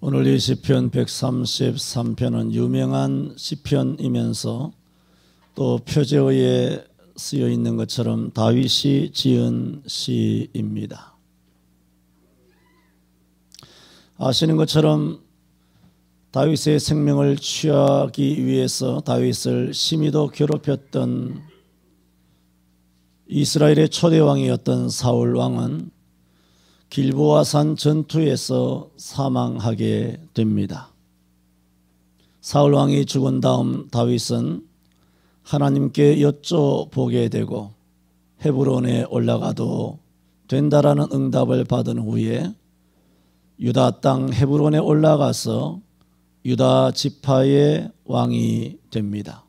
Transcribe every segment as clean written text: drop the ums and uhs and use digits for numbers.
오늘 이 시편 133편은 유명한 시편이면서 또 표제어에 쓰여 있는 것처럼 다윗이 지은 시입니다. 아시는 것처럼 다윗의 생명을 취하기 위해서 다윗을 심히도 괴롭혔던 이스라엘의 초대 왕이었던 사울 왕은 길보아산 전투에서 사망하게 됩니다. 사울 왕이 죽은 다음 다윗은 하나님께 여쭤보게 되고 헤브론에 올라가도 된다라는 응답을 받은 후에 유다 땅 헤브론에 올라가서 유다 지파의 왕이 됩니다.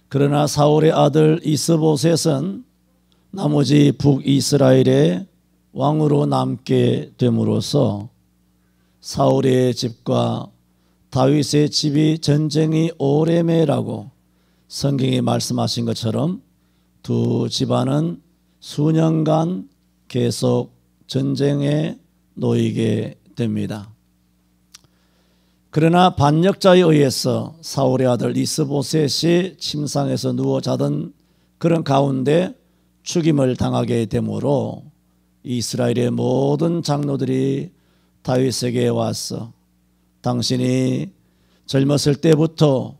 그러나 사울의 아들 이스보셋은 나머지 북이스라엘의 왕으로 남게 됨으로써 사울의 집과 다윗의 집이 전쟁이 오래매라고 성경이 말씀하신 것처럼 두 집안은 수년간 계속 전쟁에 놓이게 됩니다. 그러나 반역자에 의해서 사울의 아들 이스보셋이 침상에서 누워 자던 그런 가운데 죽임을 당하게 되므로 이스라엘의 모든 장로들이 다윗에게 와서 당신이 젊었을 때부터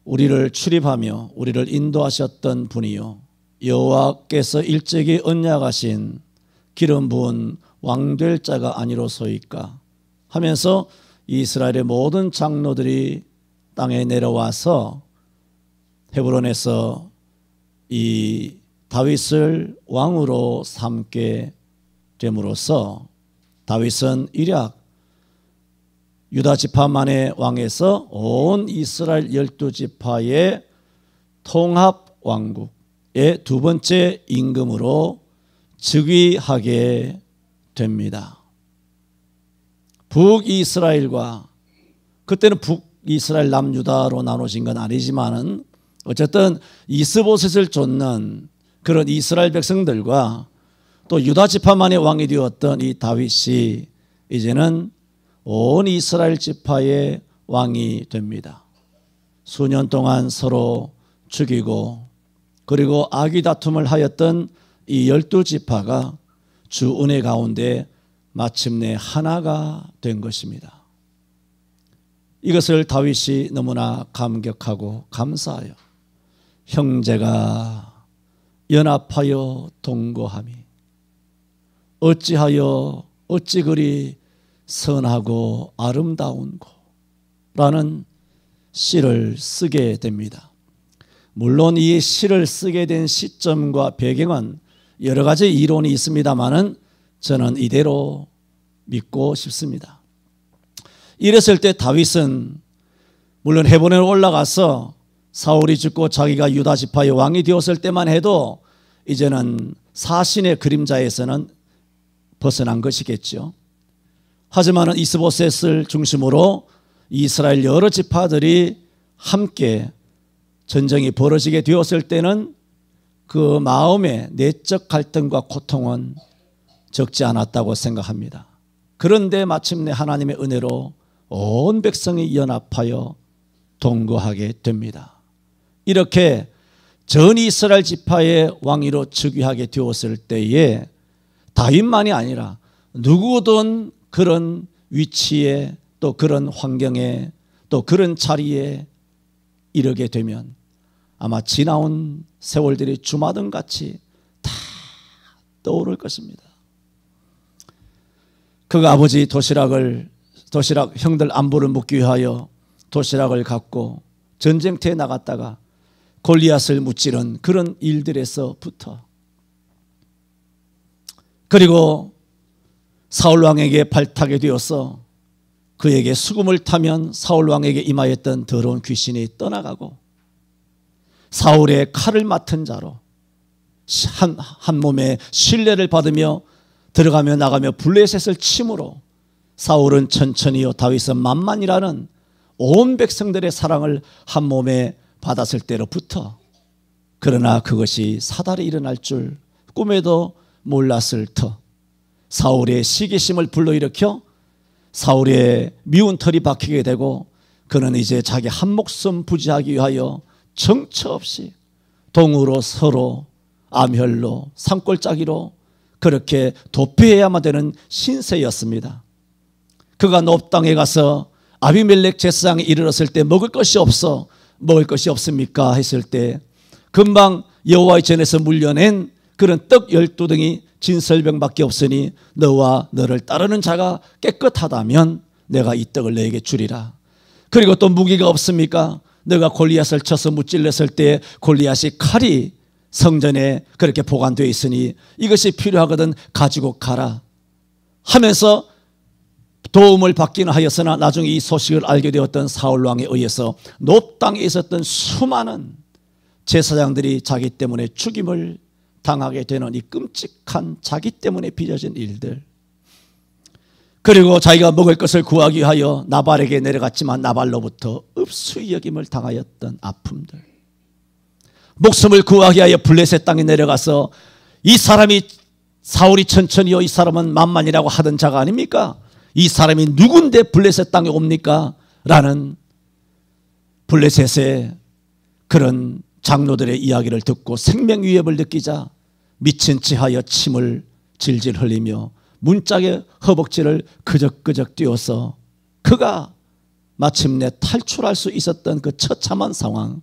우리를 출입하며 우리를 인도하셨던 분이요 여호와께서 일찍이 언약하신 기름 부은 왕될 자가 아니로소이까 하면서 이스라엘의 모든 장로들이 땅에 내려와서 헤브론에서 이 다윗을 왕으로 삼게 됨으로써 다윗은 일약 유다 지파만의 왕에서 온 이스라엘 12지파의 통합 왕국의 두 번째 임금으로 즉위하게 됩니다. 북이스라엘과 그때는 북이스라엘 남유다로 나눠진 건 아니지만은 어쨌든 이스보셋을 좇는 그런 이스라엘 백성들과 또 유다 지파만의 왕이 되었던 이 다윗이 이제는 온 이스라엘 지파의 왕이 됩니다. 수년 동안 서로 죽이고 그리고 악의 다툼을 하였던 이 12지파가 주 은혜 가운데 마침내 하나가 된 것입니다. 이것을 다윗이 너무나 감격하고 감사하여 형제가 연합하여 동거함이 어찌 그리 선하고 아름다운고 라는 시를 쓰게 됩니다. 물론 이 시를 쓰게 된 시점과 배경은 여러 가지 이론이 있습니다만은 저는 이대로 믿고 싶습니다. 이랬을 때 다윗은 물론 헤브론에 올라가서 사울이 죽고 자기가 유다 지파의 왕이 되었을 때만 해도 이제는 사신의 그림자에서는 벗어난 것이겠죠. 하지만 이스보셋을 중심으로 이스라엘 여러 지파들이 함께 전쟁이 벌어지게 되었을 때는 그 마음의 내적 갈등과 고통은 적지 않았다고 생각합니다. 그런데 마침내 하나님의 은혜로 온 백성이 연합하여 동거하게 됩니다. 이렇게 전 이스라엘 지파의 왕위로 즉위하게 되었을 때에 다윗만이 아니라 누구든 그런 위치에 또 그런 환경에 또 그런 자리에 이르게 되면 아마 지나온 세월들이 주마등같이 다 떠오를 것입니다. 그가 아버지 도시락 형들 안부를 묻기 위하여 도시락을 갖고 전쟁터에 나갔다가 골리앗을 무찌른 그런 일들에서부터 그리고 사울왕에게 발탁이 되어서 그에게 수금을 타면 사울왕에게 임하였던 더러운 귀신이 떠나가고 사울의 칼을 맡은 자로 한 몸에 신뢰를 받으며 들어가며 나가며 블레셋을 침으로 사울은 천천히요 다윗은 만만이라는 온 백성들의 사랑을 한 몸에 받았을 때로부터 그러나 그것이 사달이 일어날 줄 꿈에도 몰랐을 터 사울의 시기심을 불러일으켜 사울의 미운 털이 박히게 되고 그는 이제 자기 한 목숨 부지하기 위하여 정처 없이 동으로 서로 암혈로 산골짜기로 그렇게 도피해야만 되는 신세였습니다. 그가 높 땅에 가서 아비멜렉 제사장에 이르렀을 때 먹을 것이 없습니까 했을 때 금방 여호와의 전에서 물려낸 그런 떡 12덩이 진설병밖에 없으니 너와 너를 따르는 자가 깨끗하다면 내가 이 떡을 너에게 주리라. 그리고 또 무기가 없습니까? 너가 골리앗을 쳐서 무찔렀을 때 골리앗이 칼이 성전에 그렇게 보관되어 있으니 이것이 필요하거든 가지고 가라 하면서 도움을 받기는 하였으나 나중에 이 소식을 알게 되었던 사울 왕에 의해서 높 땅에 있었던 수많은 제사장들이 자기 때문에 죽임을 당하게 되는 이 끔찍한 자기 때문에 빚어진 일들, 그리고 자기가 먹을 것을 구하기 위하여 나발에게 내려갔지만 나발로부터 읍수의 여김을 당하였던 아픔들, 목숨을 구하기 위하여 블레셋 땅에 내려가서 이 사람이 사울이 천천히요 이 사람은 만만이라고 하던 자가 아닙니까? 이 사람이 누군데 블레셋 땅에 옵니까? 라는 블레셋의 그런 장로들의 이야기를 듣고 생명 위협을 느끼자 미친 체하여 침을 질질 흘리며 문짝의 허벅지를 그적그적 뛰어서 그가 마침내 탈출할 수 있었던 그 처참한 상황,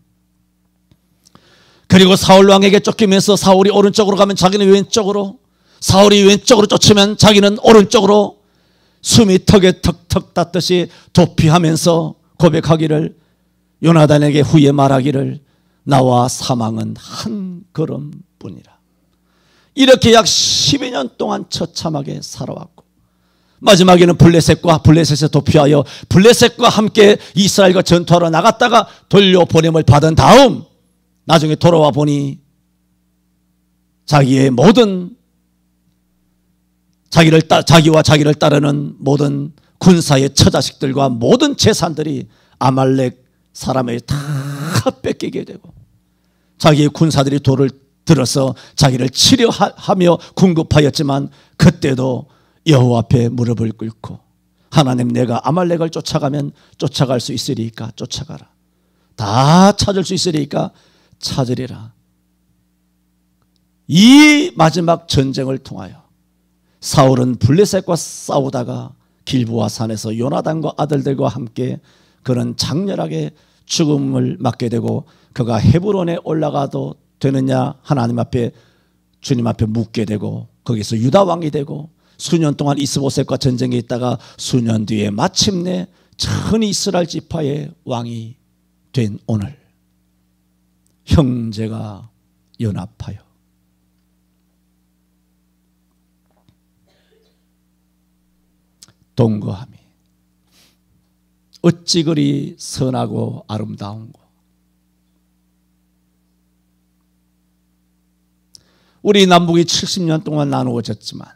그리고 사울 왕에게 쫓기면서 사울이 오른쪽으로 가면 자기는 왼쪽으로, 사울이 왼쪽으로 쫓으면 자기는 오른쪽으로 숨이 턱에 턱턱 닿듯이 도피하면서 고백하기를, 요나단에게 후에 말하기를 나와 사망은 한 걸음뿐이라. 이렇게 약 12여 년 동안 처참하게 살아왔고 마지막에는 블레셋에 도피하여 블레셋과 함께 이스라엘과 전투하러 나갔다가 돌려보냄을 받은 다음 나중에 돌아와 보니 자기의 모든 자기와 자기를 따르는 모든 군사의 처자식들과 모든 재산들이 아말렉 사람에게 다 뺏기게 되고 자기의 군사들이 돌을 들어서 자기를 치료하며 궁급하였지만 그때도 여호와 앞에 무릎을 꿇고 하나님, 내가 아말렉을 쫓아가면 쫓아갈 수 있으리까 쫓아가라, 다 찾을 수 있으리까 찾으리라. 이 마지막 전쟁을 통하여 사울은 블레셋과 싸우다가 길보아 산에서 요나단과 아들들과 함께 그는 장렬하게 죽음을 맞게 되고 그가 헤브론에 올라가도 되느냐 하나님 앞에 주님 앞에 묻게 되고 거기서 유다 왕이 되고 수년 동안 이스보셋과 전쟁에 있다가 수년 뒤에 마침내 전 이스라엘 지파의 왕이 된 오늘 형제가 연합하여 동거함이 어찌 그리 선하고 아름다운고. 우리 남북이 70년 동안 나누어졌지만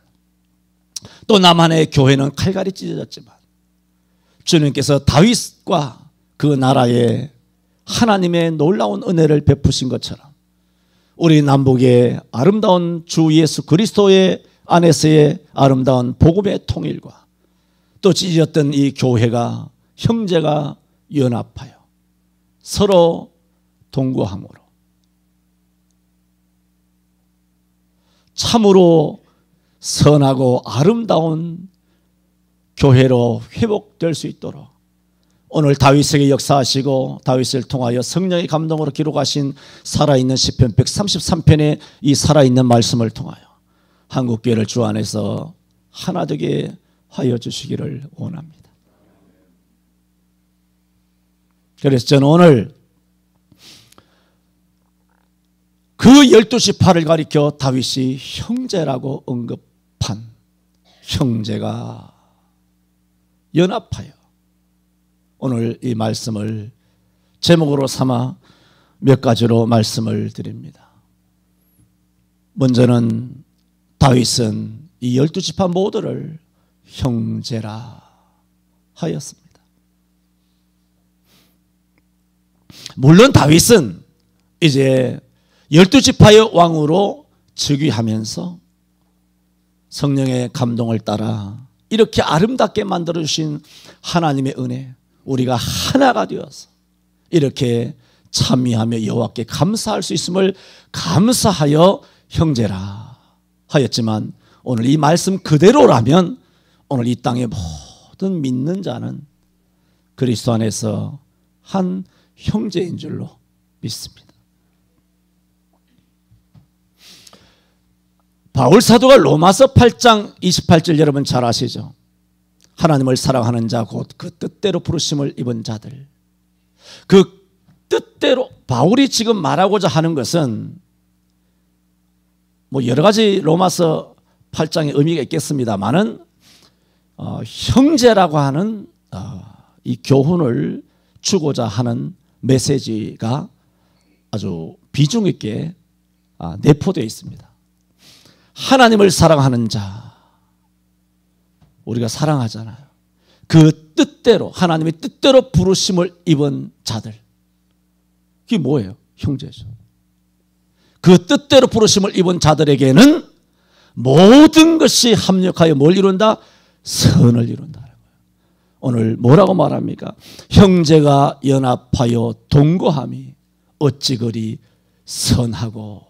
또 남한의 교회는 칼갈이 찢어졌지만 주님께서 다윗과 그 나라에 하나님의 놀라운 은혜를 베푸신 것처럼 우리 남북의 아름다운 주 예수 그리스도의 안에서의 아름다운 복음의 통일과 또 찢어졌던 이 교회가 형제가 연합하여 서로 동거함으로 참으로 선하고 아름다운 교회로 회복될 수 있도록 오늘 다윗에게 역사하시고 다윗을 통하여 성령의 감동으로 기록하신 살아있는 시편 133편의 이 살아있는 말씀을 통하여 한국교회를 주 안에서 하나 되게 하여 주시기를 원합니다. 그래서 저는 오늘 그 12지파를 가리켜 다윗이 형제라고 언급한 형제가 연합하여 오늘 이 말씀을 제목으로 삼아 몇 가지로 말씀을 드립니다. 먼저는 다윗은 이 12지파 모두를 형제라 하였습니다. 물론 다윗은 이제 12지파의 왕으로 즉위하면서 성령의 감동을 따라 이렇게 아름답게 만들어주신 하나님의 은혜, 우리가 하나가 되어서 이렇게 찬미하며 여호와께 감사할 수 있음을 감사하여 형제라 하였지만, 오늘 이 말씀 그대로라면 오늘 이 땅의 모든 믿는 자는 그리스도 안에서 한 형제인 줄로 믿습니다. 바울 사도가 로마서 8장 28절 여러분 잘 아시죠? 하나님을 사랑하는 자 곧 그 뜻대로 부르심을 입은 자들. 그 뜻대로 바울이 지금 말하고자 하는 것은 뭐 여러 가지 로마서 8장의 의미가 있겠습니다만은 형제라고 하는 이 교훈을 주고자 하는 메시지가 아주 비중 있게 내포되어 있습니다. 하나님을 사랑하는 자, 우리가 사랑하잖아요. 그 뜻대로, 하나님의 뜻대로 부르심을 입은 자들, 그게 뭐예요? 형제죠. 그 뜻대로 부르심을 입은 자들에게는 모든 것이 합력하여 뭘 이룬다? 선을 이룬다. 오늘 뭐라고 말합니까? 형제가 연합하여 동거함이 어찌 그리 선하고.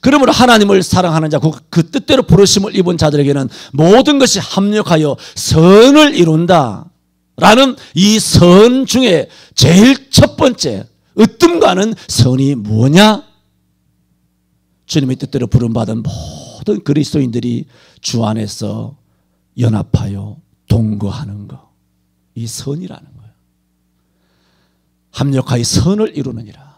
그러므로 하나님을 사랑하는 자, 그 뜻대로 부르심을 입은 자들에게는 모든 것이 합력하여 선을 이룬다 라는 이 선 중에 제일 첫 번째 으뜸가는 선이 뭐냐? 주님의 뜻대로 부름받은 모든 그리스도인들이 주 안에서 연합하여 동거하는 것, 이 선이라는 거예요. 합력하여 선을 이루느니라.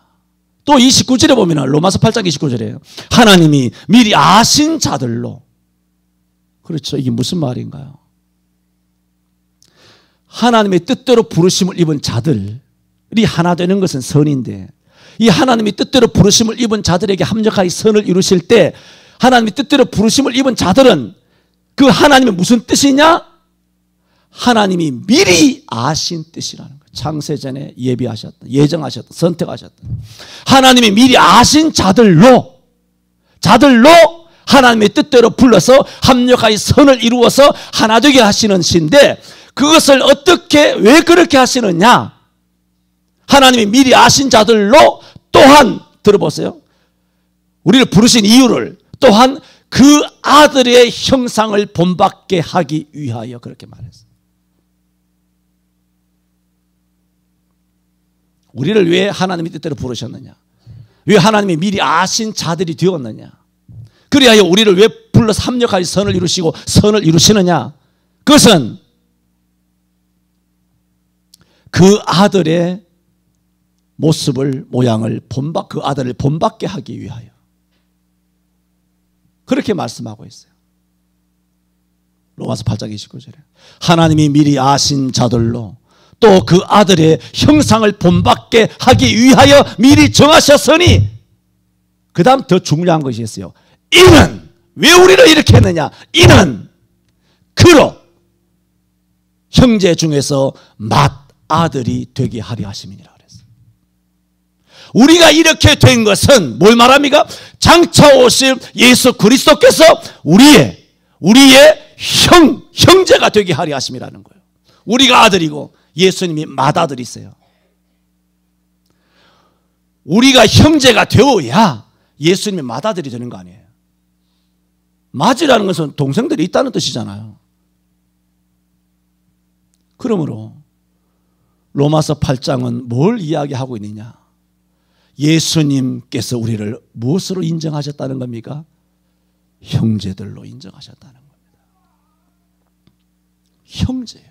또 29절에 보면 로마서 8장 29절에 하나님이 미리 아신 자들로. 그렇죠. 이게 무슨 말인가요? 하나님의 뜻대로 부르심을 입은 자들이 하나 되는 것은 선인데, 이 하나님의 뜻대로 부르심을 입은 자들에게 합력하여 선을 이루실 때 하나님의 뜻대로 부르심을 입은 자들은 그 하나님의 무슨 뜻이냐? 하나님이 미리 아신 뜻이라는 거예요. 창세전에 예비하셨다, 예정하셨다, 선택하셨다. 하나님이 미리 아신 자들로 하나님의 뜻대로 불러서 합력하여 선을 이루어서 하나 되게 하시는 신데, 그것을 어떻게, 왜 그렇게 하시느냐? 하나님이 미리 아신 자들로 또한, 들어보세요, 우리를 부르신 이유를 또한 그 아들의 형상을 본받게 하기 위하여 그렇게 말했어요. 우리를 왜 하나님의 뜻대로 부르셨느냐? 왜 하나님이 미리 아신 자들이 되었느냐? 그리하여 우리를 왜 불러서 합력하여 선을 이루시고 선을 이루시느냐? 그것은 그 아들의 모습을, 모양을 그 아들을 본받게 하기 위하여 그렇게 말씀하고 있어요. 로마서 8장 29절에 하나님이 미리 아신 자들로 또 그 아들의 형상을 본받게 하기 위하여 미리 정하셨으니, 그 다음 더 중요한 것이 있어요. 이는, 왜 우리를 이렇게 했느냐? 이는 그로 형제 중에서 맏아들이 되게 하려 하심이니라 그랬어요. 우리가 이렇게 된 것은 뭘 말합니까? 장차 오실 예수 그리스도께서 우리의 형제가 되게 하려 하심이라는 거예요. 우리가 아들이고 예수님이 맏아들이세요. 우리가 형제가 되어야 예수님이 맏아들이 되는 거 아니에요. 맏이라는 것은 동생들이 있다는 뜻이잖아요. 그러므로 로마서 8장은 뭘 이야기하고 있느냐? 예수님께서 우리를 무엇으로 인정하셨다는 겁니까? 형제들로 인정하셨다는 겁니다. 형제예요.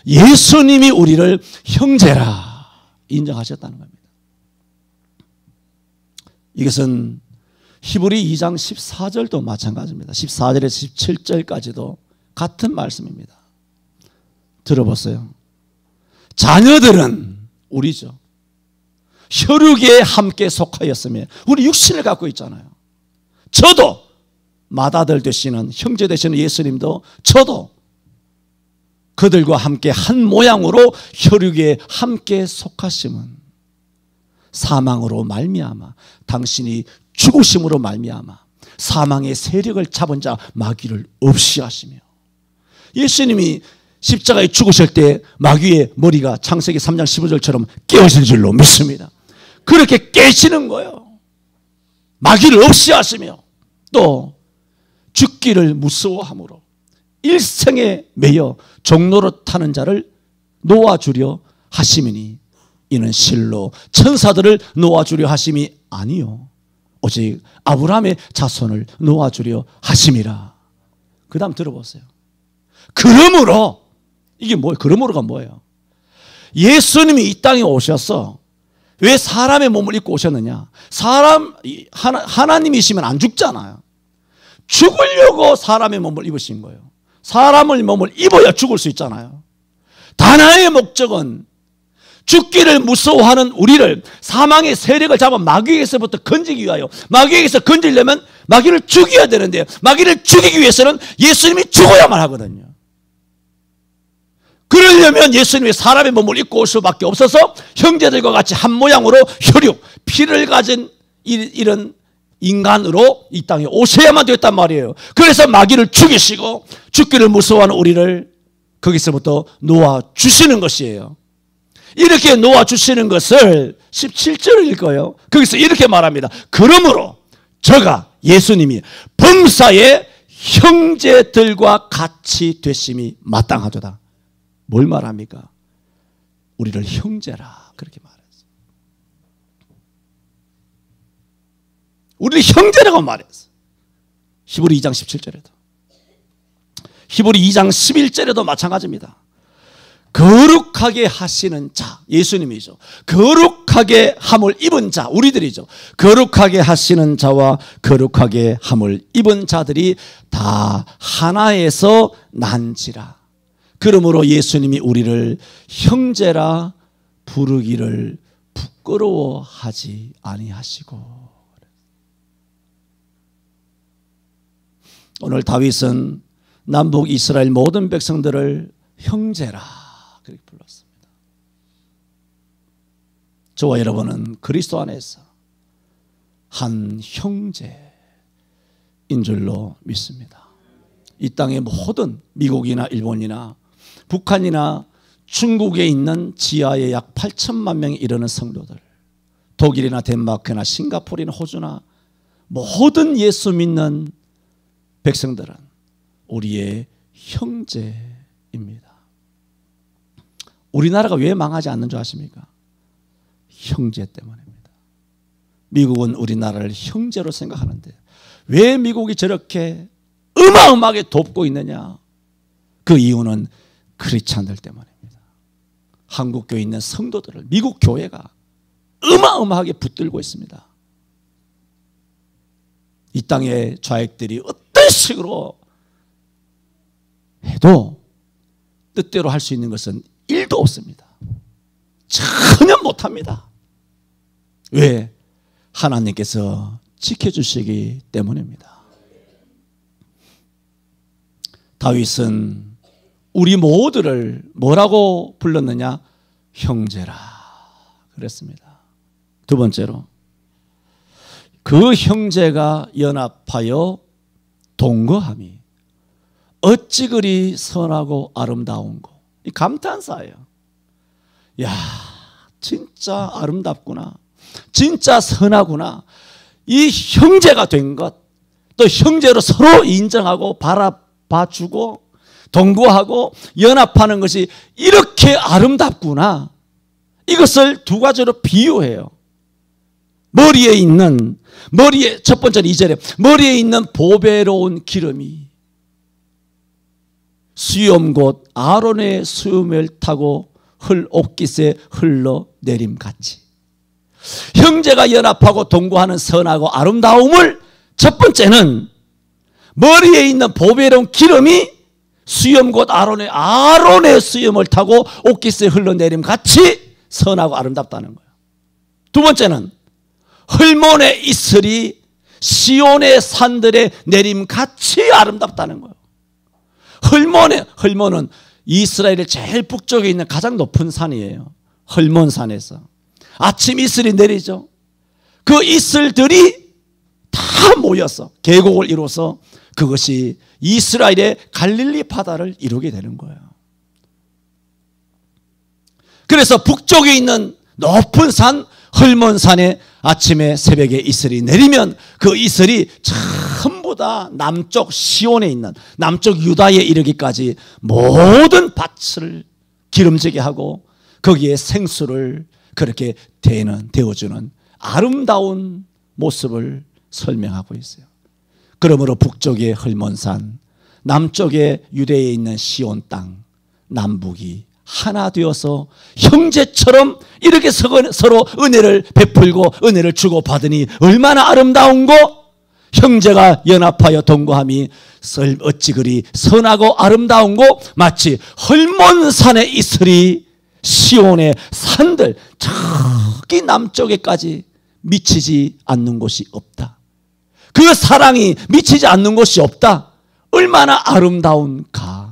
예수님이 우리를 형제라 인정하셨다는 겁니다. 이것은 히브리 2장 14절도 마찬가지입니다. 14절에서 17절까지도 같은 말씀입니다. 들어보세요. 자녀들은 우리죠. 혈육에 함께 속하였으며, 우리 육신을 갖고 있잖아요. 저도 맏아들 되시는, 형제 되시는 예수님도 저도 그들과 함께 한 모양으로 혈육에 함께 속하심은 사망으로 말미암아, 당신이 죽으심으로 말미암아 사망의 세력을 잡은 자 마귀를 없이 하시며, 예수님이 십자가에 죽으실 때 마귀의 머리가 창세기 3장 15절처럼 깨어질 줄로 믿습니다. 그렇게 깨시는 거예요. 마귀를 없이 하시며 또 죽기를 무서워함으로 일생에 매여 종로로 타는 자를 놓아주려 하심이니 이는 실로 천사들을 놓아주려 하심이 아니요 오직 아브라함의 자손을 놓아주려 하심이라. 그 다음 들어보세요. 그러므로 이게 뭐예요? 그러므로가 뭐예요? 예수님이 이 땅에 오셔서 왜 사람의 몸을 입고 오셨느냐? 하나님이시면 안 죽잖아요. 죽으려고 사람의 몸을 입으신 거예요. 사람의 몸을 입어야 죽을 수 있잖아요. 단 하나의 목적은 죽기를 무서워하는 우리를 사망의 세력을 잡아 마귀에게서부터 건지기 위하여, 마귀에게서 건지려면 마귀를 죽여야 되는데 마귀를 죽이기 위해서는 예수님이 죽어야만 하거든요. 그러려면 예수님이 사람의 몸을 입고 올 수밖에 없어서 형제들과 같이 한 모양으로 혈육, 피를 가진 이런 인간으로 이 땅에 오셔야만 되었단 말이에요. 그래서 마귀를 죽이시고 죽기를 무서워하는 우리를 거기서부터 놓아주시는 것이에요. 이렇게 놓아주시는 것을 17절을 읽어요. 거기서 이렇게 말합니다. 그러므로 저가 예수님이 범사의 형제들과 같이 되심이 마땅하도다. 뭘 말합니까? 우리를 형제라 그렇게 말했어요. 우리를 형제라고 말했어요. 히브리 2장 17절에도 히브리 2장 11절에도 마찬가지입니다. 거룩하게 하시는 자, 예수님이죠. 거룩하게 함을 입은 자, 우리들이죠. 거룩하게 하시는 자와 거룩하게 함을 입은 자들이 다 하나에서 난지라. 그러므로 예수님이 우리를 형제라 부르기를 부끄러워하지 아니하시고. 오늘 다윗은 남북 이스라엘 모든 백성들을 형제라 그렇게 불렀습니다. 저와 여러분은 그리스도 안에서 한 형제인 줄로 믿습니다. 이 땅의 모든 미국이나 일본이나 북한이나 중국에 있는 지하에 약 8천만 명이 이르는 성도들, 독일이나 덴마크나 싱가포르나 호주나 모든 예수 믿는 백성들은 우리의 형제입니다. 우리나라가 왜 망하지 않는 줄 아십니까? 형제 때문입니다. 미국은 우리나라를 형제로 생각하는데 왜 미국이 저렇게 어마어마하게 돕고 있느냐? 그 이유는 크리스찬들 때문입니다. 한국 교회에 있는 성도들을 미국 교회가 어마어마하게 붙들고 있습니다. 이 땅의 좌익들이 어떤 식으로 해도 뜻대로 할 수 있는 것은 1도 없습니다. 전혀 못합니다. 왜? 하나님께서 지켜주시기 때문입니다. 다윗은 우리 모두를 뭐라고 불렀느냐? 형제라 그랬습니다. 두 번째로 그 형제가 연합하여 동거함이 어찌 그리 선하고 아름다운고. 이 감탄사예요. 야, 진짜 아름답구나. 진짜 선하구나. 이 형제가 된 것, 또 형제로 서로 인정하고 바라봐주고 동거하고 연합하는 것이 이렇게 아름답구나. 이것을 두 가지로 비유해요. 머리에 첫 번째 2절에 머리에 있는 보배로운 기름이 수염 곧 아론의 수염을 타고 옷깃에 흘러내림같이. 형제가 연합하고 동거하는 선하고 아름다움을 첫 번째는 머리에 있는 보배로운 기름이 수염 곧 아론의 수염을 타고 옷깃에 흘러내림같이 선하고 아름답다는 거예요. 두 번째는 헐몬의 이슬이 시온의 산들에 내림같이 아름답다는 거예요. 헐몬은 이스라엘의 제일 북쪽에 있는 가장 높은 산이에요. 헐몬산에서 아침 이슬이 내리죠. 그 이슬들이 다 모여서 계곡을 이루어서 그것이 이스라엘의 갈릴리 바다를 이루게 되는 거예요. 그래서 북쪽에 있는 높은 산 헐몬산에 아침에 새벽에 이슬이 내리면 그 이슬이 전부 다 남쪽 시온에 있는 남쪽 유다에 이르기까지 모든 밭을 기름지게 하고 거기에 생수를 그렇게 데워주는 아름다운 모습을 설명하고 있어요. 그러므로 북쪽의 헐몬산, 남쪽의 유대에 있는 시온 땅, 남북이 하나 되어서 형제처럼 이렇게 서로 은혜를 베풀고 은혜를 주고받으니 얼마나 아름다운고, 형제가 연합하여 동거함이 어찌 그리 선하고 아름다운고, 마치 헐몬산의 이슬이 시온의 산들 저기 남쪽에까지 미치지 않는 곳이 없다. 그 사랑이 미치지 않는 곳이 없다. 얼마나 아름다운가.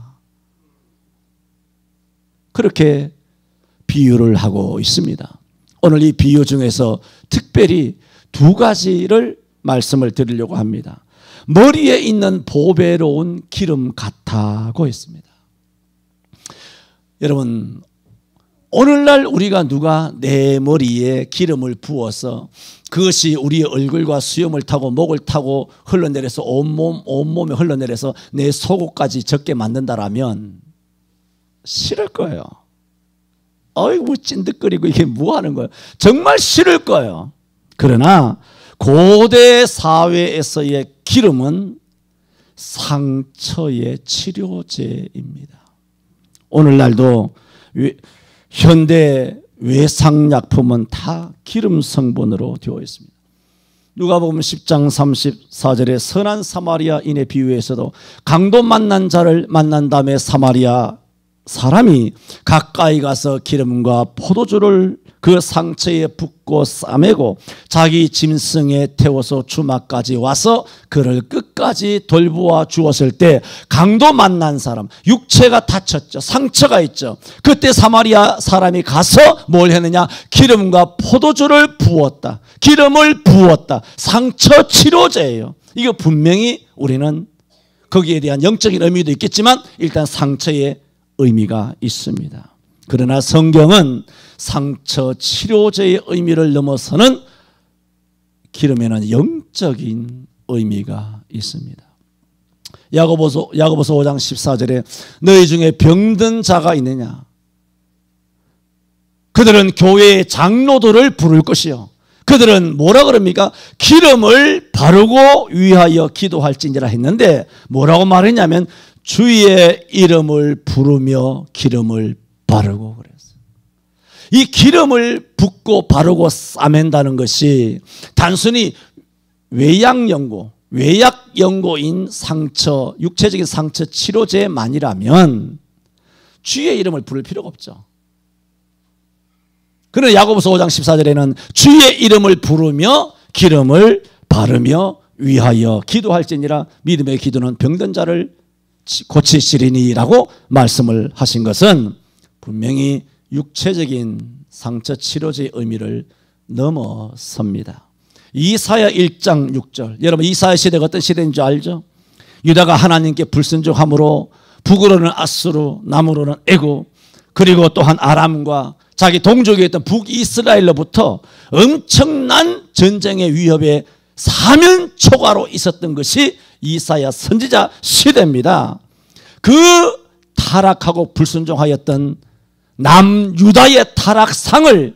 그렇게 비유를 하고 있습니다. 오늘 이 비유 중에서 특별히 두 가지를 말씀을 드리려고 합니다. 머리에 있는 보배로운 기름 같다고 했습니다. 여러분, 오늘날 우리가 누가 내 머리에 기름을 부어서 그것이 우리의 얼굴과 수염을 타고 목을 타고 흘러내려서 온몸에 흘러내려서 내 속옷까지 젖게 만든다라면 싫을 거예요. 어이구 찐득거리고 이게 뭐 하는 거예요? 정말 싫을 거예요. 그러나 고대 사회에서의 기름은 상처의 치료제입니다. 오늘날도 현대 외상약품은 다 기름 성분으로 되어 있습니다. 누가복음 10장 34절에 선한 사마리아인의 비유에서도 강도 만난 자를 만난 다음에 사마리아 사람이 가까이 가서 기름과 포도주를 그 상처에 붓고 싸매고 자기 짐승에 태워서 주막까지 와서 그를 끝까지 돌보아 주었을 때, 강도 만난 사람, 육체가 다쳤죠. 상처가 있죠. 그때 사마리아 사람이 가서 뭘 했느냐? 기름과 포도주를 부었다. 기름을 부었다. 상처 치료제예요. 이거 분명히 우리는 거기에 대한 영적인 의미도 있겠지만 일단 상처의 의미가 있습니다. 그러나 성경은 상처 치료제의 의미를 넘어서는 기름에는 영적인 의미가 있습니다. 야고보서 5장 14절에 너희 중에 병든 자가 있느냐? 그들은 교회의 장로들을 부를 것이요. 그들은 뭐라 그럽니까? 기름을 바르고 위하여 기도할지니라 했는데 뭐라고 말했냐면 주의 이름을 부르며 기름을 바르고 그랬어요. 이 기름을 붓고 바르고 싸맨다는 것이 단순히 외약연고인 상처, 육체적인 상처 치료제만이라면 주의 이름을 부를 필요가 없죠. 그러나 야고보서 5장 14절에는 주의 이름을 부르며 기름을 바르며 위하여 기도할지니라. 믿음의 기도는 병든 자를 고치시리니라고 말씀을 하신 것은 분명히 육체적인 상처 치료제의 의미를 넘어섭니다. 이사야 1장 6절. 여러분, 이사야 시대가 어떤 시대인 줄 알죠? 유다가 하나님께 불순종함으로 북으로는 아수르, 남으로는 애굽, 그리고 또한 아람과 자기 동족이 있던 북이스라엘로부터 엄청난 전쟁의 위협에 사면초가로 있었던 것이 이사야 선지자 시대입니다. 그 타락하고 불순종하였던 남유다의 타락상을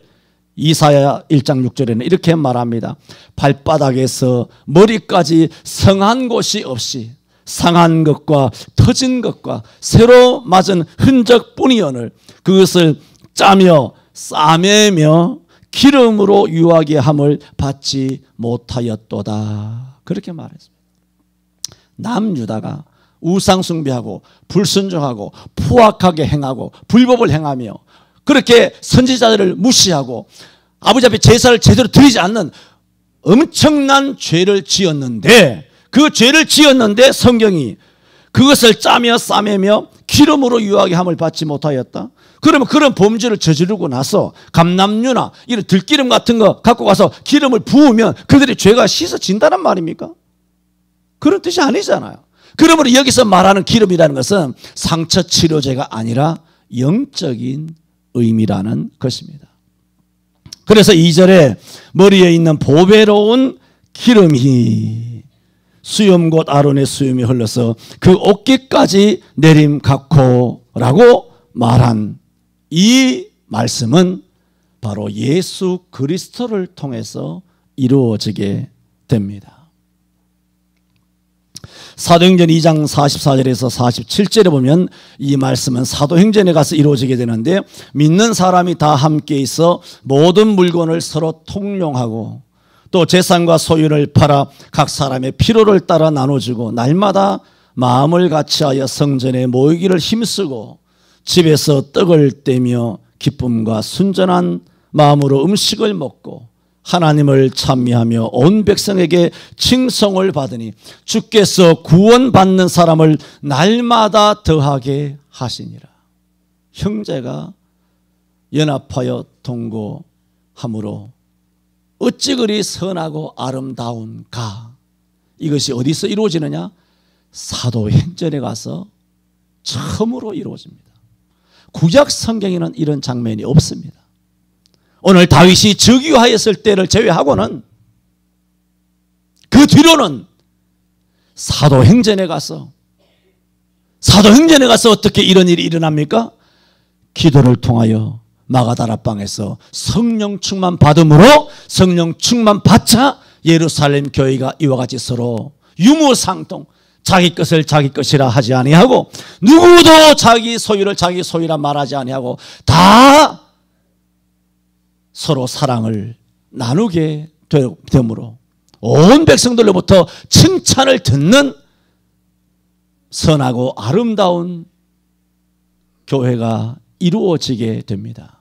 이사야 1장 6절에는 이렇게 말합니다. 발바닥에서 머리까지 성한 곳이 없이 상한 것과 터진 것과 새로 맞은 흔적뿐이오늘 그것을 짜며 싸매며 기름으로 유하게 함을 받지 못하였도다. 그렇게 말했습니다. 남유다가 우상숭배하고 불순종하고 포악하게 행하고 불법을 행하며 그렇게 선지자들을 무시하고 아버지 앞에 제사를 제대로 드리지 않는 엄청난 죄를 지었는데, 그 죄를 지었는데 성경이 그것을 짜며 싸매며 기름으로 유하게 함을 받지 못하였다. 그러면 그런 범죄를 저지르고 나서 감람류나 이런 들기름 같은 거 갖고 가서 기름을 부으면 그들의 죄가 씻어진다는 말입니까? 그런 뜻이 아니잖아요. 그러므로 여기서 말하는 기름이라는 것은 상처 치료제가 아니라 영적인 의미라는 것입니다. 그래서 2절에 머리에 있는 보배로운 기름이 수염 곧 아론의 수염이 흘러서 그 어깨까지 내림갖고라고 말한 이 말씀은 바로 예수 그리스도를 통해서 이루어지게 됩니다. 사도행전 2장 44절에서 47절에 보면 이 말씀은 사도행전에 가서 이루어지게 되는데, 믿는 사람이 다 함께 있어 모든 물건을 서로 통용하고 또 재산과 소유를 팔아 각 사람의 필요를 따라 나눠주고 날마다 마음을 같이하여 성전에 모이기를 힘쓰고 집에서 떡을 떼며 기쁨과 순전한 마음으로 음식을 먹고 하나님을 찬미하며 온 백성에게 칭송을 받으니 주께서 구원받는 사람을 날마다 더하게 하시니라. 형제가 연합하여 동거함으로 어찌 그리 선하고 아름다운가. 이것이 어디서 이루어지느냐? 사도행전에 가서 처음으로 이루어집니다. 구약 성경에는 이런 장면이 없습니다. 오늘 다윗이 즉위하였을 때를 제외하고는 그 뒤로는 사도행전에 가서 어떻게 이런 일이 일어납니까? 기도를 통하여 마가다락방에서 성령 충만 받음으로 성령 충만 받자 예루살렘 교회가 이와 같이 서로 유무상통, 자기 것을 자기 것이라 하지 아니하고 누구도 자기 소유를 자기 소유라 말하지 아니하고 다 서로 사랑을 나누게 되므로 온 백성들로부터 칭찬을 듣는 선하고 아름다운 교회가 이루어지게 됩니다.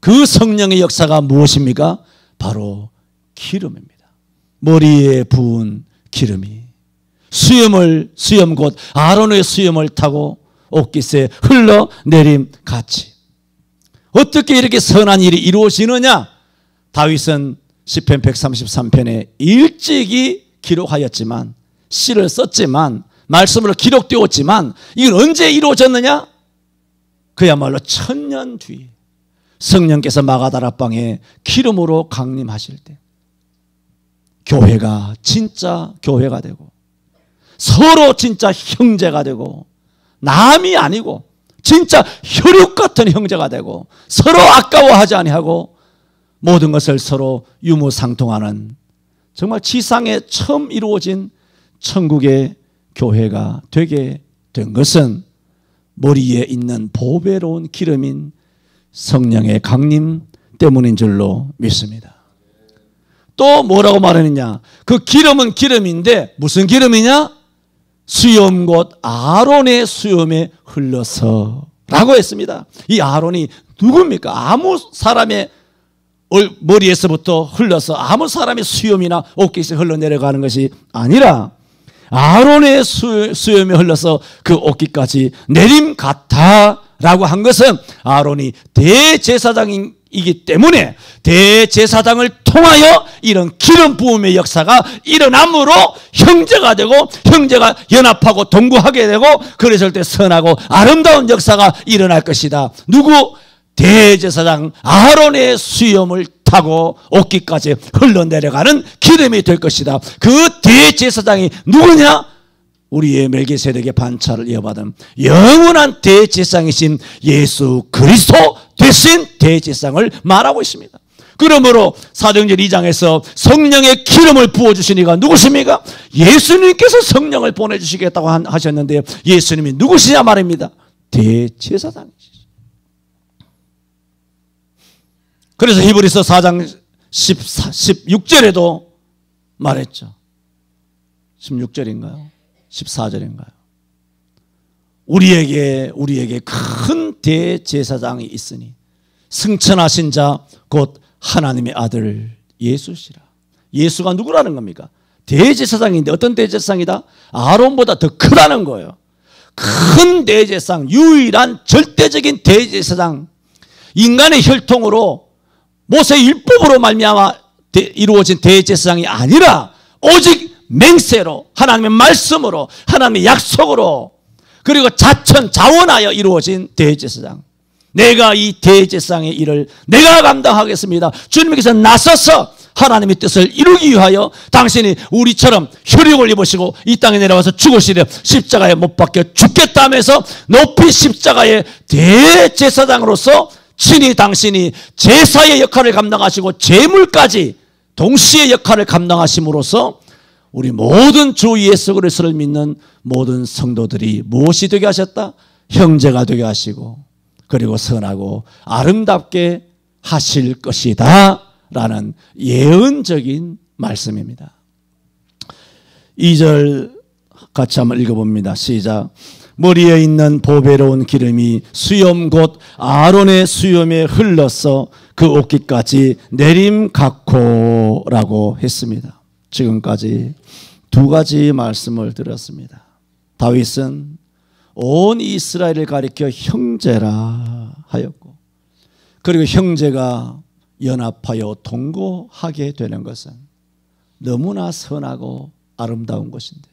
그 성령의 역사가 무엇입니까? 바로 기름입니다. 머리에 부은 기름이 수염 곧 아론의 수염을 타고 옷깃에 흘러내림 같이. 어떻게 이렇게 선한 일이 이루어지느냐? 다윗은 시편 133편에 일찍이 기록하였지만, 시를 썼지만, 말씀으로 기록되었지만, 이건 언제 이루어졌느냐? 그야말로 1000년 뒤 성령께서 마가다락방에 기름으로 강림하실 때 교회가 진짜 교회가 되고 서로 진짜 형제가 되고 남이 아니고 진짜 혈육 같은 형제가 되고 서로 아까워하지 아니하고 모든 것을 서로 유무상통하는 정말 지상에 처음 이루어진 천국의 교회가 되게 된 것은 머리에 있는 보배로운 기름인 성령의 강림 때문인 줄로 믿습니다. 또 뭐라고 말하느냐? 그 기름은 기름인데 무슨 기름이냐? 수염 곧 아론의 수염에 흘러서 라고 했습니다. 이 아론이 누굽니까? 아무 사람의 머리에서부터 흘러서 아무 사람의 수염이나 옷깃에 흘러내려가는 것이 아니라 아론의 수염이 흘러서 그 옷깃까지 내림 같아 라고 한 것은 아론이 대제사장이기 때문에 대제사장을 통하여 이런 기름 부음의 역사가 일어남으로 형제가 되고 형제가 연합하고 동거하게 되고 그랬을 때 선하고 아름다운 역사가 일어날 것이다. 누구? 대제사장 아론의 수염을 타고 옷깃까지 흘러내려가는 기름이 될 것이다. 그 대제사장이 누구냐? 우리의 멜기세덱의 반차를 이어받은 영원한 대제사장이신 예수 그리스도 되신 대제사장을 말하고 있습니다. 그러므로 사도행전 2장에서 성령의 기름을 부어주신 이가 누구십니까? 예수님께서 성령을 보내주시겠다고 하셨는데 예수님이 누구시냐 말입니다. 대제사장이시죠. 그래서 히브리서 4장 16절에도 말했죠. 16절인가요? 14절인가요? 우리에게 큰 대제사장이 있으니 승천하신 자 곧 하나님의 아들 예수시라. 예수가 누구라는 겁니까? 대제사장인데 어떤 대제사장이다? 아론보다 더 크다는 거예요. 큰 대제사장, 유일한 절대적인 대제사장, 인간의 혈통으로 모세의 율법으로 말미암아 이루어진 대제사장이 아니라 오직 맹세로, 하나님의 말씀으로, 하나님의 약속으로, 그리고 자원하여 이루어진 대제사장. 내가 이 대제사장의 일을 내가 감당하겠습니다. 주님께서 나서서 하나님의 뜻을 이루기 위하여 당신이 우리처럼 혈육을 입으시고 이 땅에 내려와서 죽으시려 십자가에 못 박혀 죽겠다면서 높이 십자가의 대제사장으로서 친히 당신이 제사의 역할을 감당하시고 제물까지 동시에 역할을 감당하심으로써 우리 모든 주 예수 그리스도를 믿는 모든 성도들이 무엇이 되게 하셨다? 형제가 되게 하시고 그리고 선하고 아름답게 하실 것이다 라는 예언적인 말씀입니다. 2절 같이 한번 읽어봅니다. 시작. 머리에 있는 보배로운 기름이 수염 곧 아론의 수염에 흘러서 그 옷깃까지 내림 같고 라고 했습니다. 지금까지 두 가지 말씀을 드렸습니다. 다윗은 온 이스라엘을 가리켜 형제라 하였고, 그리고 형제가 연합하여 동거하게 되는 것은 너무나 선하고 아름다운 것인데,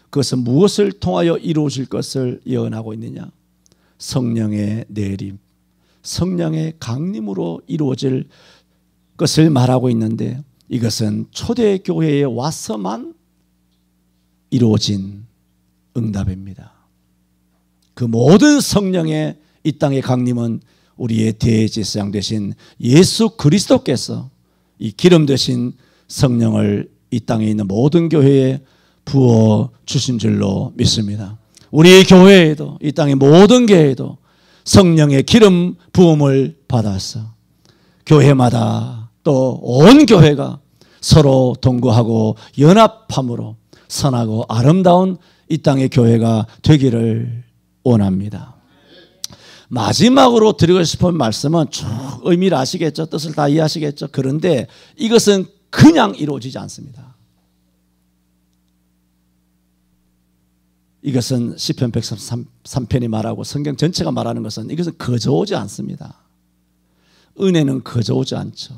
그것은 무엇을 통하여 이루어질 것을 예언하고 있느냐? 성령의 내림, 성령의 강림으로 이루어질 것을 말하고 있는데, 이것은 초대교회에 와서만 이루어진 응답입니다. 그 모든 성령의 이 땅의 강림은 우리의 대제사장 되신 예수 그리스도께서 이 기름 되신 성령을 이 땅에 있는 모든 교회에 부어 주신 줄로 믿습니다. 우리 교회에도, 이 땅의 모든 교회에도 성령의 기름 부음을 받아서 교회마다 또 온 교회가 서로 동거하고 연합함으로 선하고 아름다운 이 땅의 교회가 되기를 원합니다. 마지막으로 드리고 싶은 말씀은 쭉 의미를 아시겠죠? 뜻을 다 이해하시겠죠? 그런데 이것은 그냥 이루어지지 않습니다. 이것은 시편 133편이 말하고 성경 전체가 말하는 것은 이것은 거저 오지 않습니다. 은혜는 거저 오지 않죠.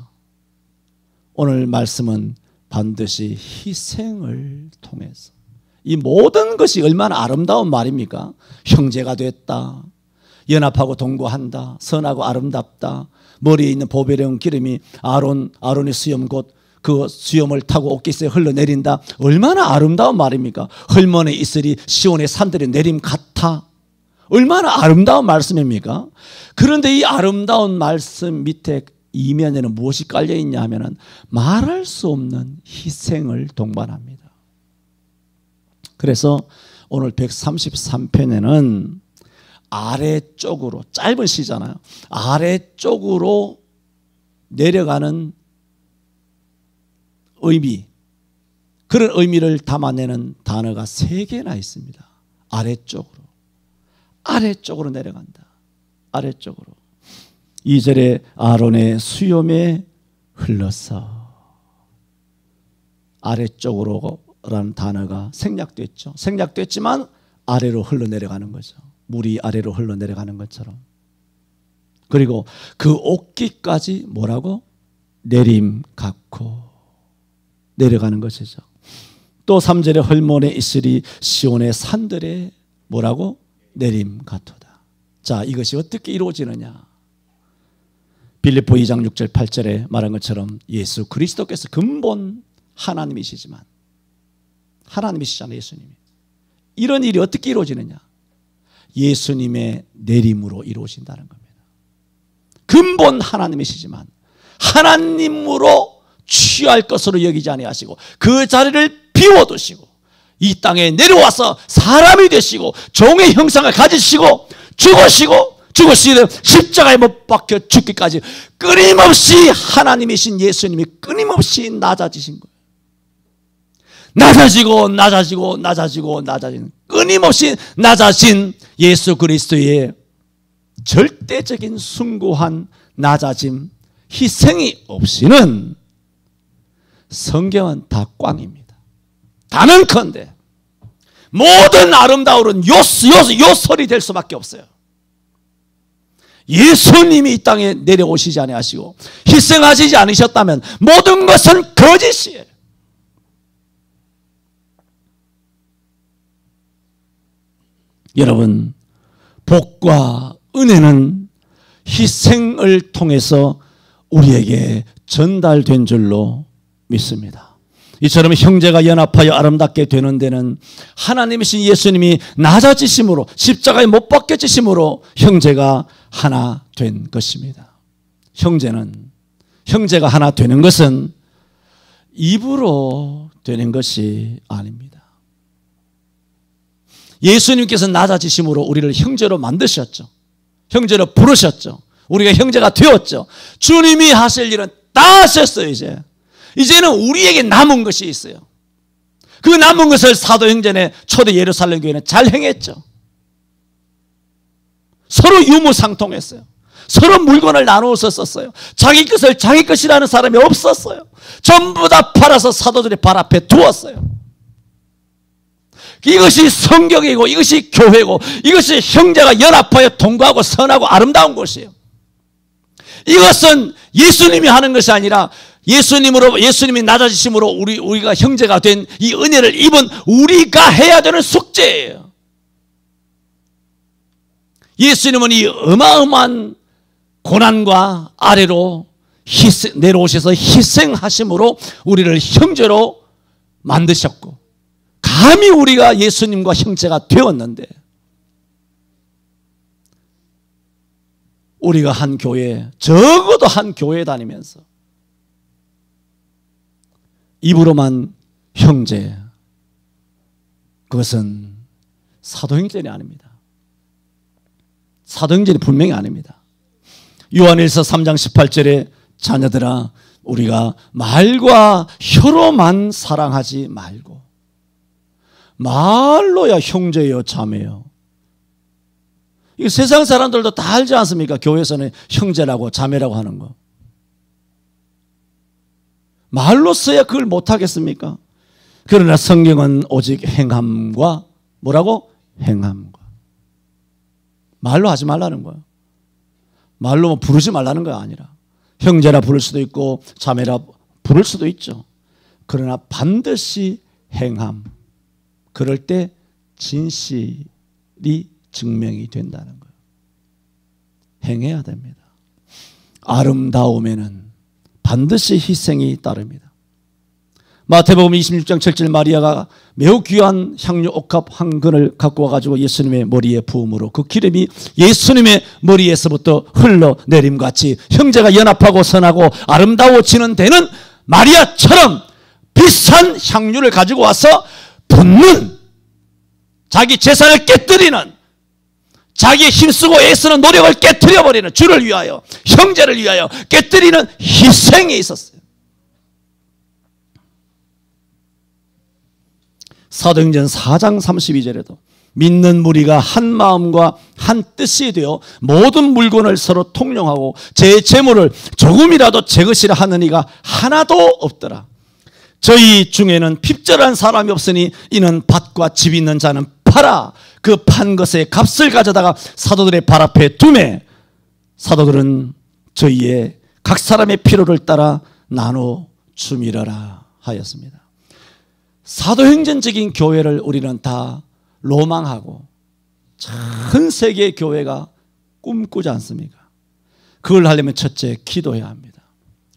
오늘 말씀은 반드시 희생을 통해서, 이 모든 것이 얼마나 아름다운 말입니까? 형제가 됐다, 연합하고 동거한다, 선하고 아름답다, 머리에 있는 보배로운 기름이 아론의 수염 곧 그 수염을 타고 옷깃에 흘러내린다. 얼마나 아름다운 말입니까? 헐몬에 이슬이 시온의 산들이 내림 같아. 얼마나 아름다운 말씀입니까? 그런데 이 아름다운 말씀 밑에 이면에는 무엇이 깔려있냐 하면은 말할 수 없는 희생을 동반합니다. 그래서 오늘 133편에는 아래쪽으로, 짧은 시잖아요, 아래쪽으로 내려가는 의미, 그런 의미를 담아내는 단어가 3개나 있습니다. 아래쪽으로 내려간다. 아래쪽으로. 2절에 아론의 수염에 흘러서, 아래쪽으로라는 단어가 생략됐죠. 생략됐지만 아래로 흘러내려가는 거죠. 물이 아래로 흘러내려가는 것처럼. 그리고 그 옷깃까지 뭐라고? 내림 같고 내려가는 것이죠. 또 3절에 헐몬의 이슬이 시온의 산들에 뭐라고? 내림 같도다. 자, 이것이 어떻게 이루어지느냐? 빌립보 2장 6절 8절에 말한 것처럼 예수 그리스도께서 근본 하나님이시지만, 하나님이시잖아요, 예수님이. 이런 일이 어떻게 이루어지느냐? 예수님의 내림으로 이루어진다는 겁니다. 근본 하나님이시지만 하나님으로 취할 것으로 여기지 아니하시고 그 자리를 비워두시고 이 땅에 내려와서 사람이 되시고 종의 형상을 가지시고 죽으시되 십자가에 못 박혀 죽기까지 끊임없이 하나님이신 예수님이 끊임없이 낮아지신 거예요. 낮아지는 끊임없이 낮아진 예수 그리스도의 절대적인 숭고한 낮아짐, 희생이 없이는 성경은 다 꽝입니다. 단언컨대 모든 아름다움은 요설이 될 수밖에 없어요. 예수님이 이 땅에 내려오시지 아니하시고 희생하시지 않으셨다면 모든 것은 거짓이에요. 여러분, 복과 은혜는 희생을 통해서 우리에게 전달된 줄로 믿습니다. 이처럼 형제가 연합하여 아름답게 되는 데는 하나님이신 예수님이 낮아지심으로, 십자가에 못 박혀지심으로 형제가 하나 된 것입니다. 형제가 하나 되는 것은 입으로 되는 것이 아닙니다. 예수님께서 낮아지심으로 우리를 형제로 만드셨죠. 형제로 부르셨죠. 우리가 형제가 되었죠. 주님이 하실 일은 다 하셨어요. 이제는 우리에게 남은 것이 있어요. 그 남은 것을 사도행전의 초대 예루살렘 교회는 잘 행했죠. 서로 유무상통했어요. 서로 물건을 나누어서 썼어요. 자기 것을 자기 것이라는 사람이 없었어요. 전부 다 팔아서 사도들의 발 앞에 두었어요. 이것이 성경이고, 이것이 교회고, 이것이 형제가 연합하여 동거하고 선하고 아름다운 것이에요. 이것은 예수님이 하는 것이 아니라 예수님이 낮아지심으로 우리가 형제가 된 이 은혜를 입은 우리가 해야 되는 숙제예요. 예수님은 이 어마어마한 고난과 아래로 내려오셔서 희생하심으로 우리를 형제로 만드셨고, 감히 우리가 예수님과 형제가 되었는데, 우리가 한 교회, 적어도 한 교회 다니면서 입으로만 형제, 그것은 사도행전이 아닙니다. 사도행전이 분명히 아닙니다. 요한일서 3장 18절에 자녀들아, 우리가 말과 혀로만 사랑하지 말고, 말로야 형제요 자매요. 이 세상 사람들도 다 알지 않습니까? 교회에서는 형제라고 자매라고 하는 거. 말로써야 그걸 못하겠습니까? 그러나 성경은 오직 행함과, 뭐라고? 행함과. 말로 하지 말라는 거예요. 말로 부르지 말라는 거 아니라, 형제라 부를 수도 있고 자매라 부를 수도 있죠. 그러나 반드시 행함. 그럴 때 진실이 증명이 된다는 거예요. 행해야 됩니다. 아름다움에는 반드시 희생이 따릅니다. 마태복음 26장 7절, 마리아가 매우 귀한 향료 옥합 한 근을 갖고 와가지고 예수님의 머리에 부음으로 그 기름이 예수님의 머리에서부터 흘러내림같이 형제가 연합하고 선하고 아름다워지는 데는 마리아처럼 비싼 향료를 가지고 와서 붓는, 자기 재산을 깨뜨리는, 자기 힘쓰고 애쓰는 노력을 깨뜨려버리는, 주를 위하여, 형제를 위하여 깨뜨리는 희생이 있었어요. 사도행전 4장 32절에도 믿는 무리가 한 마음과 한 뜻이 되어 모든 물건을 서로 통용하고 제 재물을 조금이라도 제 것이라 하는 이가 하나도 없더라. 저희 중에는 핍절한 사람이 없으니 이는 밭과 집 있는 자는 팔아 그 판 것의 값을 가져다가 사도들의 발 앞에 두매 사도들은 저희의 각 사람의 필요를 따라 나눠 주미러라 하였습니다. 사도행전적인 교회를 우리는 다 로망하고 전 세계의 교회가 꿈꾸지 않습니까? 그걸 하려면 첫째 기도해야 합니다.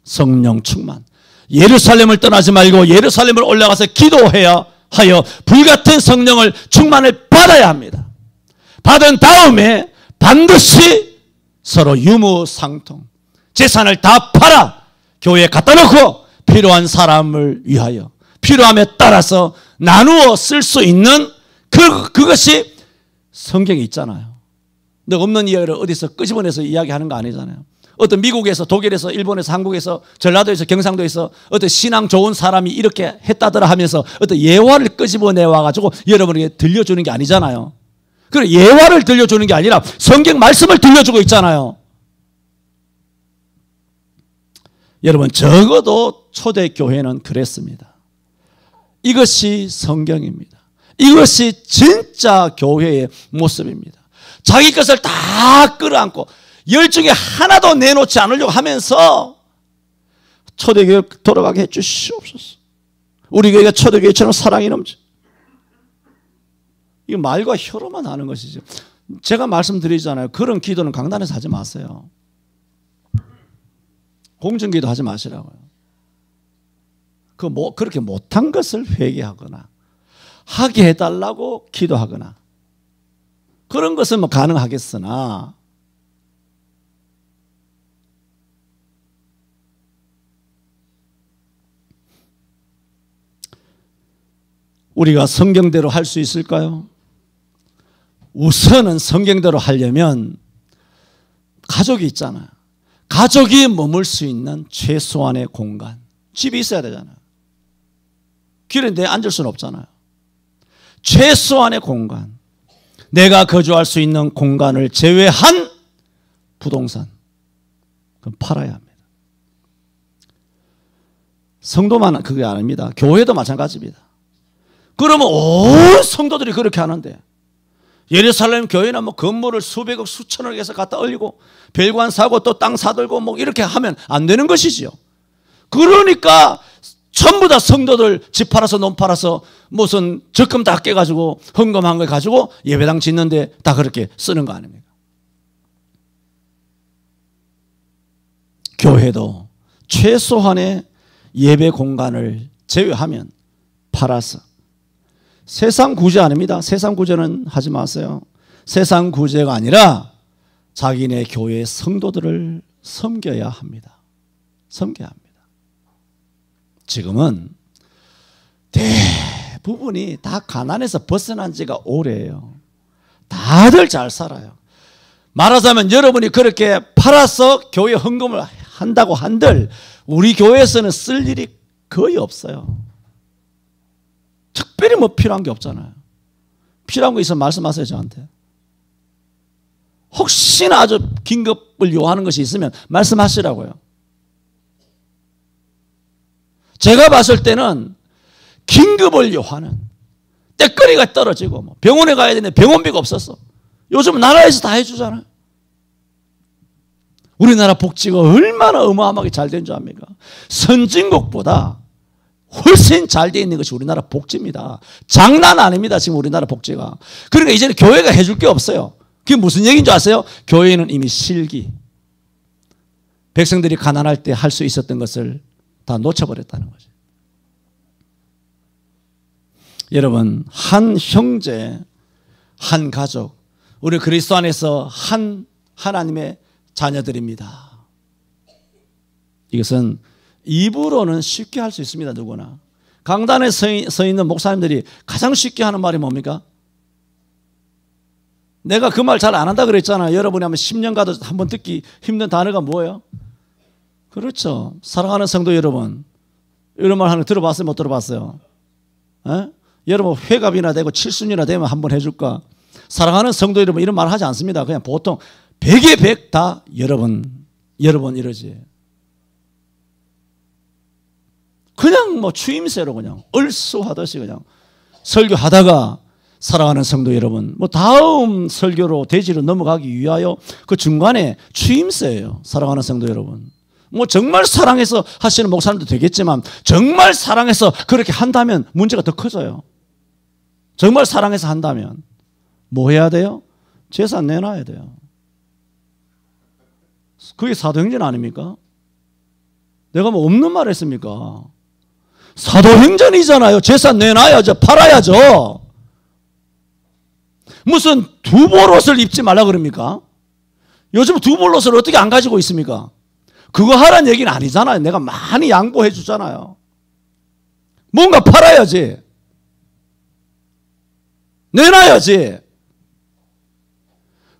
성령 충만. 예루살렘을 떠나지 말고 예루살렘을 올라가서 기도해야 하여 불같은 성령을 충만을 받아야 합니다. 받은 다음에 반드시 서로 유무상통, 재산을 다 팔아 교회에 갖다 놓고 필요한 사람을 위하여 필요함에 따라서 나누어 쓸 수 있는 그것이 성경에 있잖아요. 근데 없는 이야기를 어디서 끄집어내서 이야기하는 거 아니잖아요. 어떤 미국에서, 독일에서, 일본에서, 한국에서, 전라도에서, 경상도에서 어떤 신앙 좋은 사람이 이렇게 했다더라 하면서 어떤 예화를 끄집어내와가지고 여러분에게 들려주는 게 아니잖아요. 그래, 예화를 들려주는 게 아니라 성경 말씀을 들려주고 있잖아요. 여러분, 적어도 초대교회는 그랬습니다. 이것이 성경입니다. 이것이 진짜 교회의 모습입니다. 자기 것을 다 끌어안고 열 중에 하나도 내놓지 않으려고 하면서 초대교회 돌아가게 해주시옵소서. 우리 교회가 초대교회처럼 사랑이 넘쳐. 이거 말과 혀로만 하는 것이죠. 제가 말씀드리잖아요. 그런 기도는 강단에서 하지 마세요. 공중기도 하지 마시라고요. 그렇게 못한 것을 회개하거나 하게 해달라고 기도하거나 그런 것은 뭐 가능하겠으나 우리가 성경대로 할 수 있을까요? 우선은 성경대로 하려면 가족이 있잖아요. 가족이 머물 수 있는 최소한의 공간. 집이 있어야 되잖아요. 길에 내 앉을 수는 없잖아요. 최소한의 공간. 내가 거주할 수 있는 공간을 제외한 부동산. 그럼 팔아야 합니다. 성도만 그게 아닙니다. 교회도 마찬가지입니다. 그러면 온 성도들이 그렇게 하는데 예루살렘 교회는 뭐 건물을 수백억 수천억에서 갖다 올리고 별관 사고 또 땅 사들고 뭐 이렇게 하면 안 되는 것이지요. 그러니까 전부 다 성도들 집 팔아서 논 팔아서 무슨 적금 다 깨가지고 헌금한 거 가지고 예배당 짓는데 다 그렇게 쓰는 거 아닙니까? 교회도 최소한의 예배 공간을 제외하면 팔아서 세상 구제 아닙니다. 세상 구제는 하지 마세요. 세상 구제가 아니라 자기네 교회 성도들을 섬겨야 합니다. 섬겨야 합니다. 지금은 대부분이 다 가난에서 벗어난 지가 오래예요. 다들 잘 살아요. 말하자면 여러분이 그렇게 팔아서 교회 헌금을 한다고 한들 우리 교회에서는 쓸 일이 거의 없어요. 특별히 뭐 필요한 게 없잖아요. 필요한 거 있으면 말씀하세요, 저한테. 혹시나 아주 긴급을 요하는 것이 있으면 말씀하시라고요. 제가 봤을 때는 긴급을 요하는 때거리가 떨어지고 뭐 병원에 가야 되는데 병원비가 없었어. 요즘 나라에서 다 해주잖아요. 우리나라 복지가 얼마나 어마어마하게 잘 된 줄 압니까? 선진국보다 훨씬 잘 돼 있는 것이 우리나라 복지입니다. 장난 아닙니다. 지금 우리나라 복지가. 그러니까 이제는 교회가 해줄 게 없어요. 그게 무슨 얘기인 줄 아세요? 교회는 이미 실기. 백성들이 가난할 때 할 수 있었던 것을 다 놓쳐버렸다는 거죠. 여러분, 한 형제, 한 가족, 우리 그리스도 안에서 한 하나님의 자녀들입니다. 이것은 입으로는 쉽게 할 수 있습니다. 누구나. 강단에 서 있는 목사님들이 가장 쉽게 하는 말이 뭡니까? 내가 그 말 잘 안 한다 그랬잖아요. 여러분이 하면 10년 가도 한번 듣기 힘든 단어가 뭐예요? 그렇죠. 사랑하는 성도 여러분, 이런 말 하는 거 들어봤어요? 못 들어봤어요? 에? 여러분 회갑이나 되고 칠순이나 되면 한번 해줄까? 사랑하는 성도 여러분, 이런 말 하지 않습니다. 그냥 보통 100에 100 다 여러분 이러지. 그냥 뭐 추임새로 그냥 얼쑤하듯이 그냥 설교하다가 사랑하는 성도 여러분, 뭐 다음 설교로 대지로 넘어가기 위하여 그 중간에 추임새예요. 사랑하는 성도 여러분. 뭐 정말 사랑해서 하시는 목사님도 되겠지만 정말 사랑해서 그렇게 한다면 문제가 더 커져요. 정말 사랑해서 한다면 뭐 해야 돼요? 재산 내놔야 돼요. 그게 사도행전 아닙니까? 내가 뭐 없는 말 했습니까? 사도행전이잖아요. 재산 내놔야죠. 팔아야죠. 무슨 두벌옷을 입지 말라 그럽니까? 요즘 두벌옷을 어떻게 안 가지고 있습니까? 그거 하라는 얘기는 아니잖아요. 내가 많이 양보해 주잖아요. 뭔가 팔아야지. 내놔야지.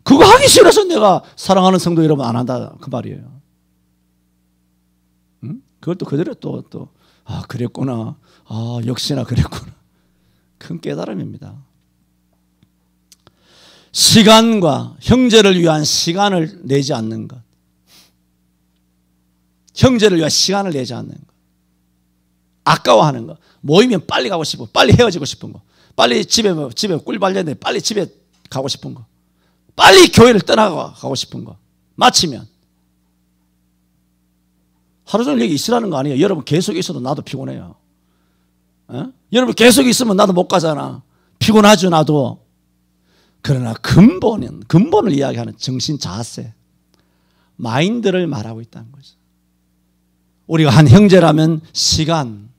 그거 하기 싫어서 내가 사랑하는 성도 여러분 안 한다 그 말이에요. 응? 그걸 또 그대로 또 그랬구나. 역시나 그랬구나. 큰 깨달음입니다. 시간과 형제를 위한 시간을 내지 않는 것. 형제를 위한 시간을 내지 않는 것. 아까워하는 것. 모이면 빨리 가고 싶고 빨리 헤어지고 싶은 거. 빨리 집에 꿀 발렸는데 빨리 집에 가고 싶은 거. 빨리 교회를 떠나가고 싶은 거. 마치면. 하루 종일 여기 있으라는 거 아니에요. 여러분 계속 있어도 나도 피곤해요. 에? 여러분 계속 있으면 나도 못 가잖아. 피곤하죠 나도. 그러나 근본을 이야기하는 정신 자세, 마인드를 말하고 있다는 거죠. 우리가 한 형제라면 시간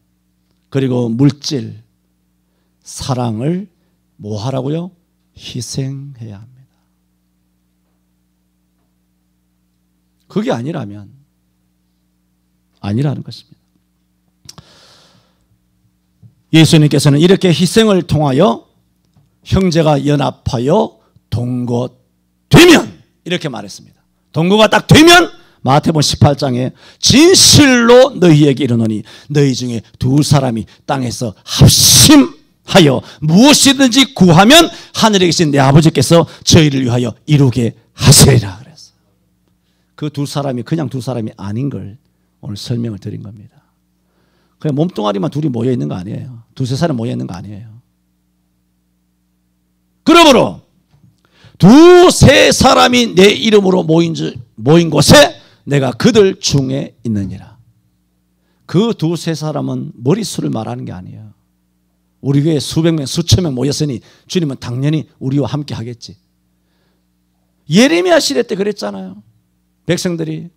그리고 물질, 사랑을 뭐 하라고요? 희생해야 합니다. 그게 아니라는 것입니다. 예수님께서는 이렇게 희생을 통하여 형제가 연합하여 동거되면 이렇게 말했습니다. 동거가 딱 되면 마태복음 18장에 진실로 너희에게 이르노니 너희 중에 두 사람이 땅에서 합심하여 무엇이든지 구하면 하늘에 계신 내 아버지께서 저희를 위하여 이루게 하시리라 그랬어요. 그 두 사람이 그냥 두 사람이 아닌 걸 오늘 설명을 드린 겁니다. 그냥 몸뚱아리만 둘이 모여 있는 거 아니에요. 두세 사람 모여 있는 거 아니에요. 그러므로 두세 사람이 내 이름으로 모인 곳에 내가 그들 중에 있느니라. 그 두세 사람은 머릿수를 말하는 게 아니에요. 우리 교회에 수백 명, 수천 명 모였으니 주님은 당연히 우리와 함께 하겠지. 예레미야 시대 때 그랬잖아요. 백성들이.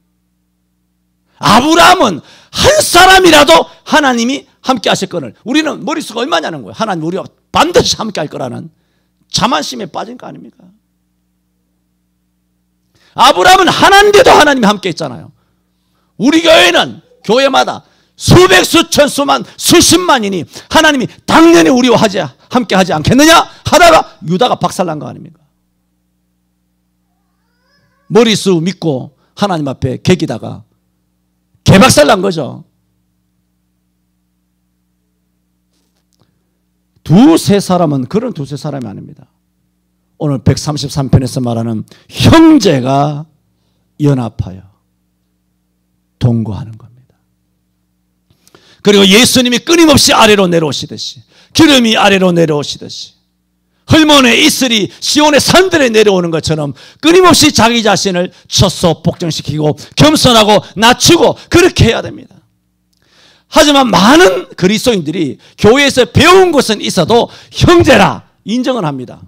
아브라함은 한 사람이라도 하나님이 함께 하셨거늘 우리는 머릿수가 얼마냐는 거예요. 하나님 우리와 반드시 함께 할 거라는 자만심에 빠진 거 아닙니까? 아브라함은 하나님께도 하나님이 함께 있잖아요. 우리 교회는 교회마다 수백, 수천, 수만, 수십만이니 하나님이 당연히 우리와 함께 하지 않겠느냐 하다가 유다가 박살난 거 아닙니까? 머리수 믿고 하나님 앞에 개기다가 개박살난 거죠. 두세 사람은 그런 두세 사람이 아닙니다. 오늘 133편에서 말하는 형제가 연합하여 동거하는 겁니다. 그리고 예수님이 끊임없이 아래로 내려오시듯이 기름이 아래로 내려오시듯이 헐몬의 이슬이 시온의 산들에 내려오는 것처럼 끊임없이 자기 자신을 처소 복종시키고 겸손하고 낮추고 그렇게 해야 됩니다. 하지만 많은 그리스도인들이 교회에서 배운 것은 있어도 형제라 인정은 합니다.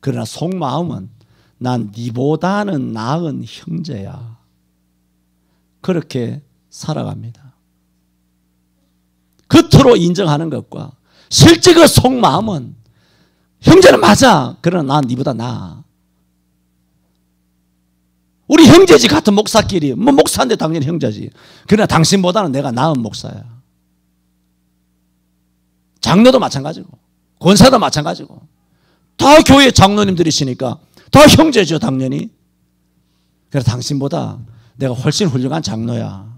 그러나 속마음은 난 니보다는 나은 형제야. 그렇게 살아갑니다. 겉으로 인정하는 것과 실제 그 속마음은 형제는 맞아. 그러나 난 니보다 나아. 우리 형제지 같은 목사끼리. 뭐 목사인데 당연히 형제지. 그러나 당신보다는 내가 나은 목사야. 장로도 마찬가지고 권사도 마찬가지고 다 교회 장로님들이시니까 다 형제죠 당연히. 그래서 당신보다 내가 훨씬 훌륭한 장로야.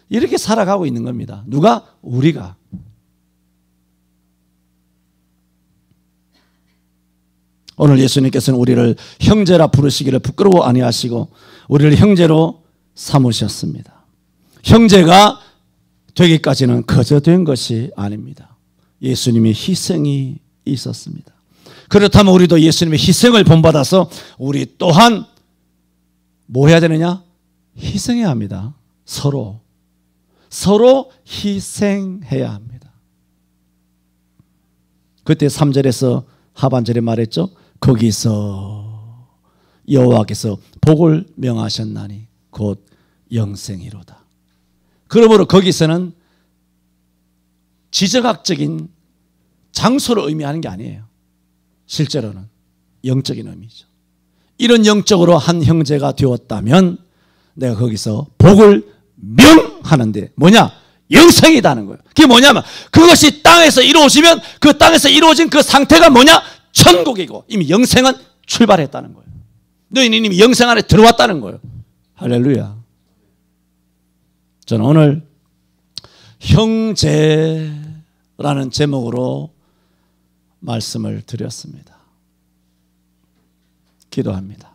이렇게 살아가고 있는 겁니다. 누가? 우리가. 오늘 예수님께서는 우리를 형제라 부르시기를 부끄러워 아니하시고 우리를 형제로 삼으셨습니다. 형제가 되기까지는 거저된 것이 아닙니다. 예수님의 희생이 있었습니다. 그렇다면 우리도 예수님의 희생을 본받아서 우리 또한 뭐 해야 되느냐? 희생해야 합니다. 서로 희생해야 합니다. 그때 3절에서 하반절에 말했죠. 거기서 여호와께서 복을 명하셨나니 곧 영생이로다. 그러므로 거기서는 지정학적인 장소를 의미하는 게 아니에요. 실제로는 영적인 의미죠. 이런 영적으로 한 형제가 되었다면 내가 거기서 복을 명하는데 뭐냐? 영생이다는 거예요. 그게 뭐냐면 그것이 땅에서 이루어지면 그 땅에서 이루어진 그 상태가 뭐냐? 천국이고 이미 영생은 출발했다는 거예요. 너희는 이미 영생 안에 들어왔다는 거예요. 할렐루야. 저는 오늘 형제라는 제목으로 말씀을 드렸습니다. 기도합니다.